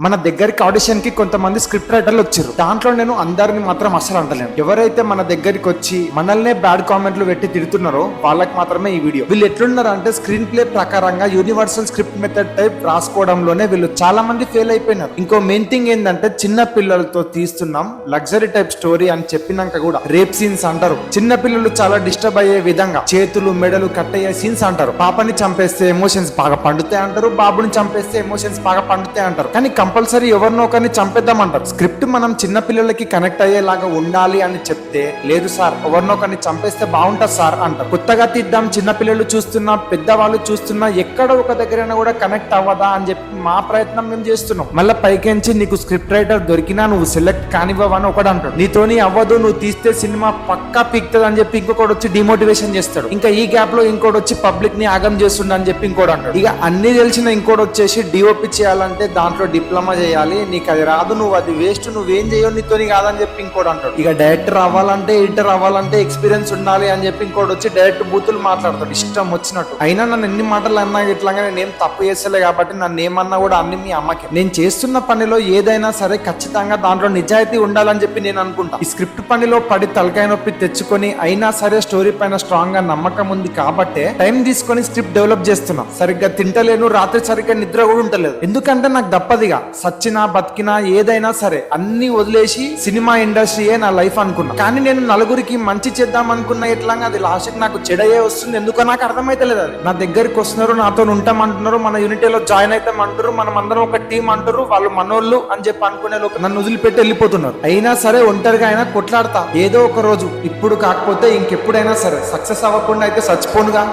మన దగ్గరికి ఆడిషన్ కి కొంతమంది స్క్రిప్ట్ రైటర్లు వచ్చారు. దాంట్లో నేను అందరిని మాత్రం అసలు అంటలేను. ఎవరైతే మన దగ్గరికి వచ్చి మనల్నే బ్యాడ్ కామెంట్లు పెట్టి తిడుతున్నారో వాళ్ళకి మాత్రమే ఈ వీడియో. వీళ్ళు ఎట్లున్నారు అంటే స్క్రీన్ ప్లే ప్రకారంగా యూనివర్సల్ స్క్రిప్ట్ మెథడ్ టైప్ రాసుకోవడంలోనే వీళ్ళు చాలా మంది ఫెయిల్ అయిపోయినారు. ఇంకో మెయిన్ థింగ్ ఏంటంటే చిన్న పిల్లలతో తీస్తున్నాం లగ్జరీ టైప్ స్టోరీ అని చెప్పినాక కూడా రేప్ సీన్స్ అంటారు. చిన్న పిల్లలు చాలా డిస్టర్బ్ అయ్యే విధంగా చేతులు మెడలు కట్ అయ్యే సీన్స్ అంటారు. పాపని చంపేస్తే ఎమోషన్స్ బాగా పండుతాయి అంటారు. బాబుని చంపేస్తే ఎమోషన్స్ బాగా పండుతాయి అంటారు. కానీ కంపల్సరీ ఎవరినో ఒకరిని చంపేద్దామంటారు. స్క్రిప్ట్ మనం చిన్న పిల్లలకి కనెక్ట్ అయ్యేలాగా ఉండాలి అని చెప్తే లేదు సార్ ఎవరినో ఒకరిని చంపేస్తే బాగుంటుంది సార్ అంటారు. కొత్తగా తీద్దాం, చిన్న పిల్లలు చూస్తున్నా పెద్దవాళ్ళు చూస్తున్నా ఎక్కడ ఒక దగ్గరైనా కూడా కనెక్ట్ అవ్వదా అని చెప్పి మా ప్రయత్నం మేము చేస్తున్నాం. మళ్ళీ పైకించి నీకు స్క్రిప్ట్ రైటర్ దొరికినా నువ్వు సెలెక్ట్ కానివ్వని ఒకడు అంటాడు. నీతోని అవ్వదు, నువ్వు తీస్తే సినిమా పక్కా పీక్తుంది అని చెప్పి ఇంకొకటి వచ్చి డిమోటివేషన్ చేస్తాడు. ఇంకా ఈ గ్యాప్ లో ఇంకోటి వచ్చి పబ్లిక్ ని ఆగం చేస్తుండ అని చెప్పి ఇంకోటి అంటాడు. ఇక అన్ని తెలిసిన ఇంకోటి వచ్చేసి డిఓపి చేయాలంటే దాంట్లో డిప్లొమా చేయాలి, నీకు అది రాదు, నువ్వు అది వేస్ట్, నువ్వేం చేయవు, నీతోని కాదని చెప్పి ఇంకోటి అంటాడు. ఇక డైరెక్టర్ అవ్వాలంటే ఎడిటర్ అవ్వాలంటే ఎక్స్పీరియన్స్ ఉండాలి అని చెప్పి ఇంకోటి వచ్చి డైరెక్ట్ బూతులు మాట్లాడతాడు ఇష్టం వచ్చినట్టు. అయినా నన్ను ఎన్ని మాటలు అన్నా ఇట్లాగా నేనేం తప్పు చేస్తలే కాబట్టి నన్ను ఏమన్నా కూడా అన్ని మీ అమ్మకి. నేను చేస్తున్న పనిలో ఏదైనా సరే ఖచ్చితంగా దాంట్లో నిజాయితీ ఉండాలని చెప్పి నేను అనుకుంటా. ఈ స్క్రిప్ట్ పనిలో పడి తలకాయ నొప్పి తెచ్చుకొని అయినా సరే స్టోరీ పైన స్ట్రాంగ్ గా నమ్మకం ఉంది కాబట్టే టైం తీసుకొని స్క్రిప్ట్ డెవలప్ చేస్తున్నా. సరిగ్గా తింటలేను, రాత్రి సరిగ్గా నిద్ర కూడా ఉంటలేదు. ఎందుకంటే నాకు తప్పదిగా సచ్చినా బతికినా ఏదైనా సరే అన్ని వదిలేసి సినిమా ఇండస్ట్రీయే నా లైఫ్ అనుకున్నా. కానీ నేను నలుగురికి మంచి చేద్దాం అనుకున్నా ఎట్లాగా అది లాస్ట్ నాకు చెడయే వస్తుంది. ఎందుకో నాకు అర్థమైతలేదు. అది నా దగ్గరికి వస్తున్నారు, నాతో ఉంటామంటున్నారు, మన యూనిటీలో జాయిన్ అవుతాం అంటారు, మనం అందరం ఒక టీం అంటారు, వాళ్ళు మనోళ్ళు అని చెప్పి అనుకునే లోపు నన్ను వదిలిపెట్టి వెళ్ళిపోతున్నారు. అయినా సరే ఒంటరిగా అయినా కొట్లాడతా ఏదో ఒక రోజు. ఇప్పుడు కాకపోతే ఇంకెప్పుడైనా సరే సక్సెస్ అవ్వకుండా అయితే చచ్చిపోనుగా.